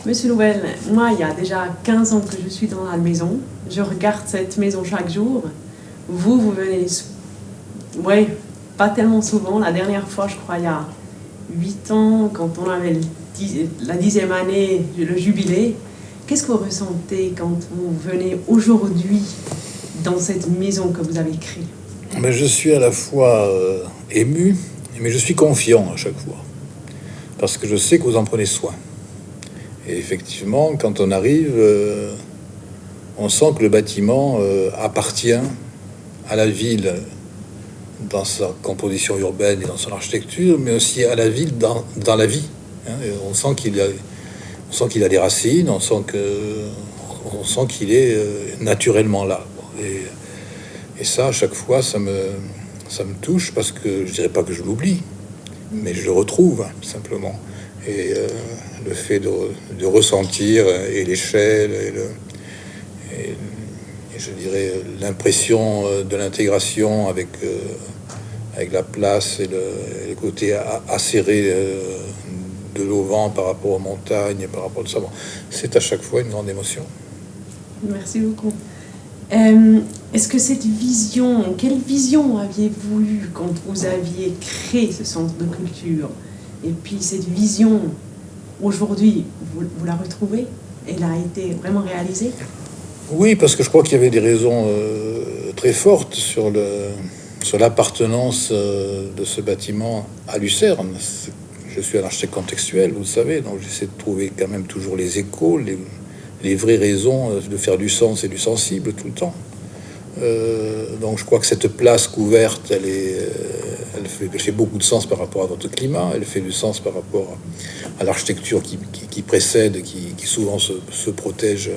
Monsieur Louvel, moi, il y a déjà 15 ans que je suis dans la maison. Je regarde cette maison chaque jour. Vous venez, ouais, pas tellement souvent. La dernière fois, je crois, il y a 8 ans, quand on avait la 10e année, le jubilé. Qu'est-ce que vous ressentez quand vous venez aujourd'hui dans cette maison que vous avez créée? Mais je suis à la fois ému, mais je suis confiant à chaque fois. Parce que je sais que vous en prenez soin. Et effectivement, quand on arrive, on sent que le bâtiment appartient à la ville dans sa composition urbaine et dans son architecture, mais aussi à la ville dans la vie. Hein. Et on sent qu'il a des racines, on sent qu'il est naturellement là. Et ça, à chaque fois, ça me touche parce que je dirais pas que je l'oublie, mais je le retrouve simplement. Et le fait de ressentir et l'échelle et je dirais l'impression de l'intégration avec la place et le côté acéré de l'auvent par rapport aux montagnes et par rapport à ça. Bon, c'est à chaque fois une grande émotion. Merci beaucoup. Est-ce que quelle vision aviez-vous eue quand vous aviez créé ce centre de culture? Et puis cette vision, aujourd'hui, vous la retrouvez? Elle a été vraiment réalisée? Oui, parce que je crois qu'il y avait des raisons très fortes sur l'appartenance de ce bâtiment à Lucerne. Je suis un architecte contextuel, vous le savez, donc j'essaie de trouver quand même toujours les échos, les vraies raisons de faire du sens et du sensible tout le temps. Donc je crois que cette place couverte, elle fait beaucoup de sens par rapport à notre climat, elle fait du sens par rapport à l'architecture qui précède, qui souvent se protège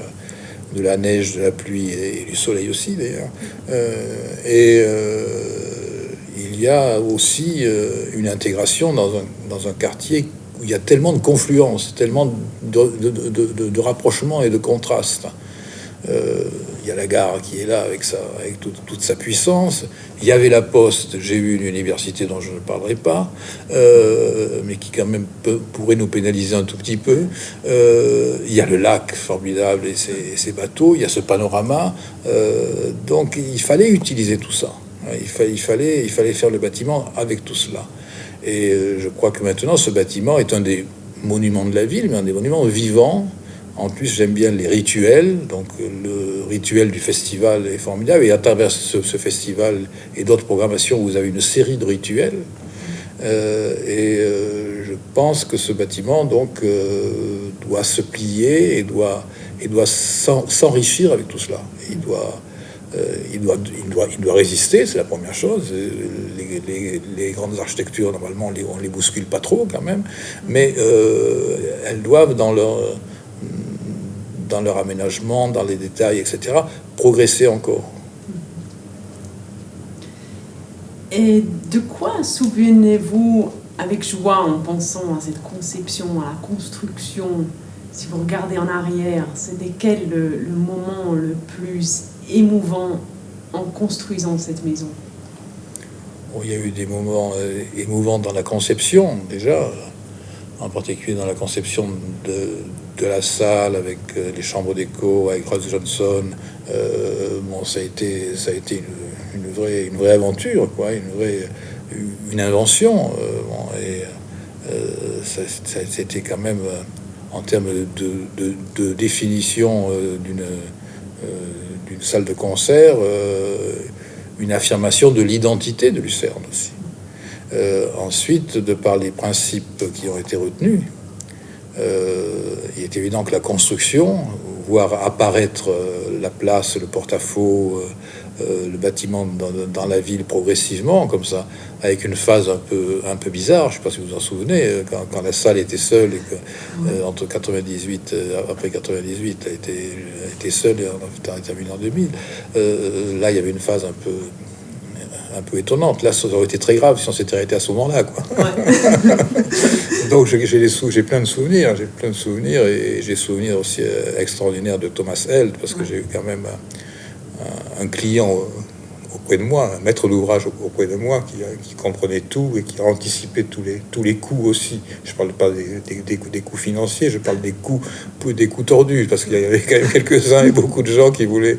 de la neige, de la pluie et du soleil aussi d'ailleurs. Il y a aussi une intégration dans un quartier où il y a tellement de confluences, tellement de rapprochements et de contrastes. Il y a la gare qui est là avec toute sa puissance. Il y avait la Poste, j'ai eu une université dont je ne parlerai pas, mais qui quand même pourrait nous pénaliser un tout petit peu. Il y a le lac formidable et ses bateaux, il y a ce panorama. Donc il fallait utiliser tout ça. Il fallait faire le bâtiment avec tout cela. Et je crois que maintenant, ce bâtiment est un des monuments de la ville, mais un des monuments vivants. En plus, j'aime bien les rituels. Donc, le rituel du festival est formidable. Et à travers ce festival et d'autres programmations, vous avez une série de rituels. Je pense que ce bâtiment, donc, doit se plier et doit s'enrichir avec tout cela. Il doit résister, c'est la première chose. Les grandes architectures, normalement, on les bouscule pas trop quand même. Mais elles doivent, dans leur aménagement, dans les détails, etc., progresser encore. Et de quoi souvenez-vous avec joie en pensant à cette conception, à la construction? Si vous regardez en arrière, c'était quel le moment le plus émouvant en construisant cette maison? Bon, il y a eu des moments émouvants dans la conception, déjà, en particulier dans la conception de la salle avec les chambres d'écho, avec Rose Johnson. Bon, ça a été une vraie aventure, quoi, une invention. C'était quand même en termes de définition d'une salle de concert, une affirmation de l'identité de Lucerne aussi. Ensuite, de par les principes qui ont été retenus, il est évident que la construction, voir apparaître la place, le porte-à-faux, le bâtiment dans la ville progressivement, comme ça, avec une phase un peu bizarre, je ne sais pas si vous vous en souvenez, quand la salle était seule et que entre 98, après 98, elle était seule et on a terminé en 2000. Là, il y avait une phase un peu étonnante. Là, ça aurait été très grave si on s'était arrêté à ce moment-là, quoi. Ouais. Donc j'ai plein de souvenirs, et j'ai souvenirs aussi extraordinaires de Thomas Held, parce que j'ai eu quand même un client auprès de moi, un maître d'ouvrage auprès de moi qui comprenait tout et qui a anticipé tous les coûts aussi. Je ne parle pas des coûts financiers, je parle des coûts tordus, parce qu'il y avait quand même quelques-uns et beaucoup de gens qui voulaient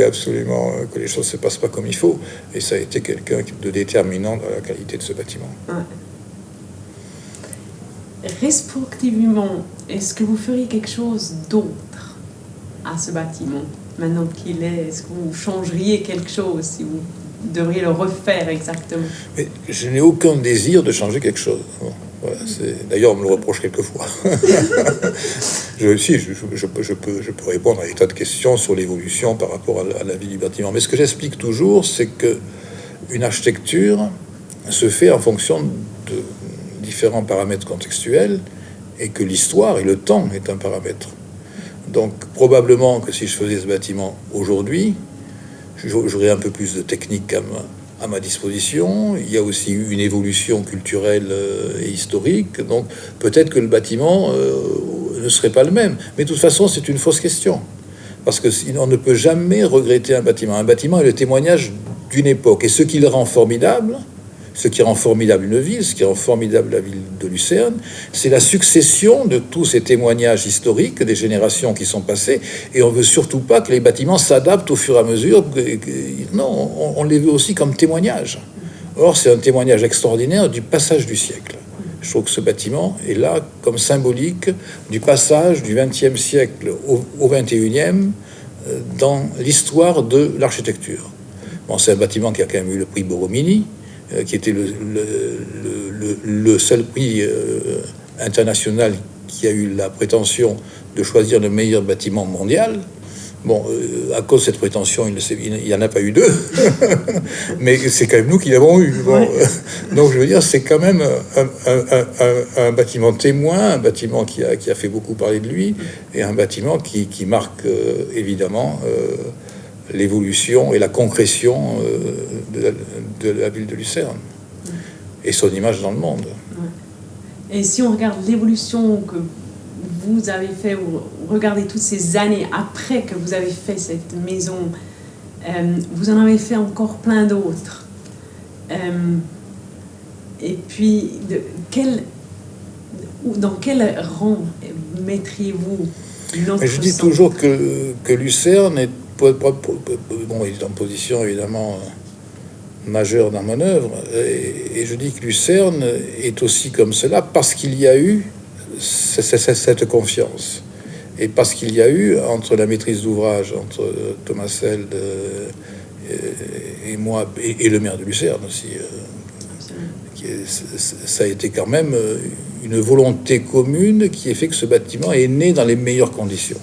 absolument que les choses ne se passent pas comme il faut. Et ça a été quelqu'un de déterminant dans la qualité de ce bâtiment. Ouais. Rétrospectivement, est-ce que vous feriez quelque chose d'autre à ce bâtiment maintenant qu'il est? Est-ce que vous changeriez quelque chose si vous devriez le refaire exactement? Mais je n'ai aucun désir de changer quelque chose. Bon, voilà, d'ailleurs, on me le reproche quelquefois. je peux répondre à des tas de questions sur l'évolution par rapport à la vie du bâtiment. Mais ce que j'explique toujours, c'est que une architecture se fait en fonction de différents paramètres contextuels et que l'histoire et le temps est un paramètre. Donc probablement que si je faisais ce bâtiment aujourd'hui, j'aurais un peu plus de technique à ma disposition. Il y a aussi eu une évolution culturelle et historique, donc peut-être que le bâtiment ne serait pas le même. Mais de toute façon, c'est une fausse question, parce que sinon on ne peut jamais regretter un bâtiment. Un bâtiment est le témoignage d'une époque, et ce qui le rend formidable, ce qui rend formidable une ville, ce qui rend formidable la ville de Lucerne, c'est la succession de tous ces témoignages historiques des générations qui sont passées. Et on ne veut surtout pas que les bâtiments s'adaptent au fur et à mesure. Non, on les veut aussi comme témoignage. Or, c'est un témoignage extraordinaire du passage du siècle. Je trouve que ce bâtiment est là comme symbolique du passage du XXe siècle au XXIe dans l'histoire de l'architecture. Bon, c'est un bâtiment qui a quand même eu le prix Borromini, qui était le seul prix international qui a eu la prétention de choisir le meilleur bâtiment mondial. Bon, à cause de cette prétention, il n'y en a pas eu deux, mais c'est quand même nous qui l'avons eu. Bon, donc je veux dire, c'est quand même un bâtiment témoin, un bâtiment qui a fait beaucoup parler de lui, et un bâtiment qui marque évidemment l'évolution et la concrétion de la ville de Lucerne et son image dans le monde. Et si on regarde l'évolution que vous avez fait, ou regardez toutes ces années après que vous avez fait cette maison, vous en avez fait encore plein d'autres. Et puis, dans quel rang mettriez-vous notre Je dis toujours que Lucerne est en position évidemment majeure dans mon œuvre, et je dis que Lucerne est aussi comme cela parce qu'il y a eu cette confiance, et parce qu'il y a eu, entre la maîtrise d'ouvrage, entre Thomas Seld et moi, et le maire de Lucerne aussi, ça a été quand même une volonté commune qui a fait que ce bâtiment est né dans les meilleures conditions.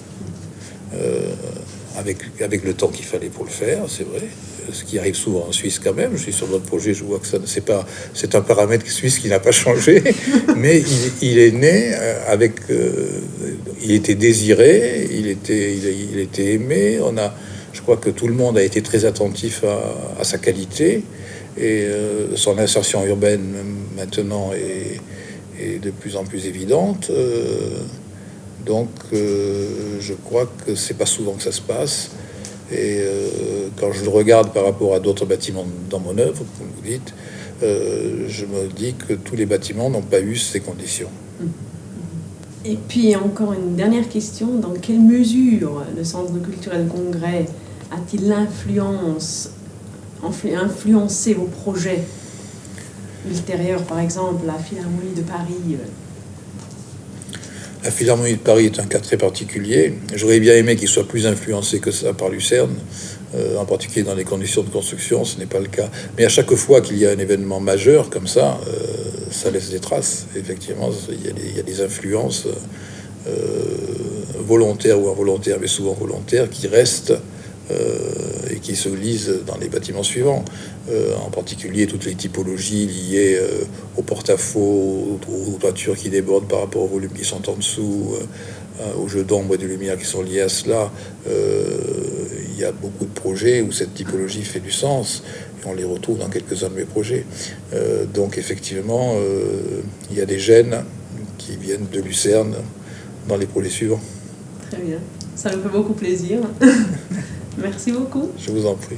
Avec le temps qu'il fallait pour le faire, c'est vrai, ce qui arrive souvent en Suisse quand même. Je suis sur d'autres projets, je vois que c'est un paramètre suisse qui n'a pas changé, mais il est né avec, il était désiré, il était aimé. Je crois que tout le monde a été très attentif à sa qualité, et son insertion urbaine maintenant est de plus en plus évidente. Donc, je crois que c'est pas souvent que ça se passe. Et quand je le regarde par rapport à d'autres bâtiments dans mon œuvre, comme vous dites, je me dis que tous les bâtiments n'ont pas eu ces conditions. Et puis, encore une dernière question. Dans quelle mesure le Centre culturel Congrès a-t-il influencé vos projets ultérieurs, par exemple, la Philharmonie de Paris? La Philharmonie de Paris est un cas très particulier. J'aurais bien aimé qu'il soit plus influencé que ça par Lucerne, en particulier dans les conditions de construction. Ce n'est pas le cas. Mais à chaque fois qu'il y a un événement majeur comme ça, ça laisse des traces. Effectivement, il y a des influences volontaires ou involontaires, mais souvent volontaires, qui restent et qui se lisent dans les bâtiments suivants. En particulier toutes les typologies liées au porte-à-faux, aux toitures qui débordent par rapport aux volumes qui sont en dessous, aux jeux d'ombre et de lumière qui sont liés à cela. Il y a beaucoup de projets où cette typologie fait du sens, et on les retrouve dans quelques-uns de mes projets. Donc effectivement, il y a des gènes qui viennent de Lucerne dans les projets suivants. Très bien, ça me fait beaucoup plaisir. Merci beaucoup. Je vous en prie.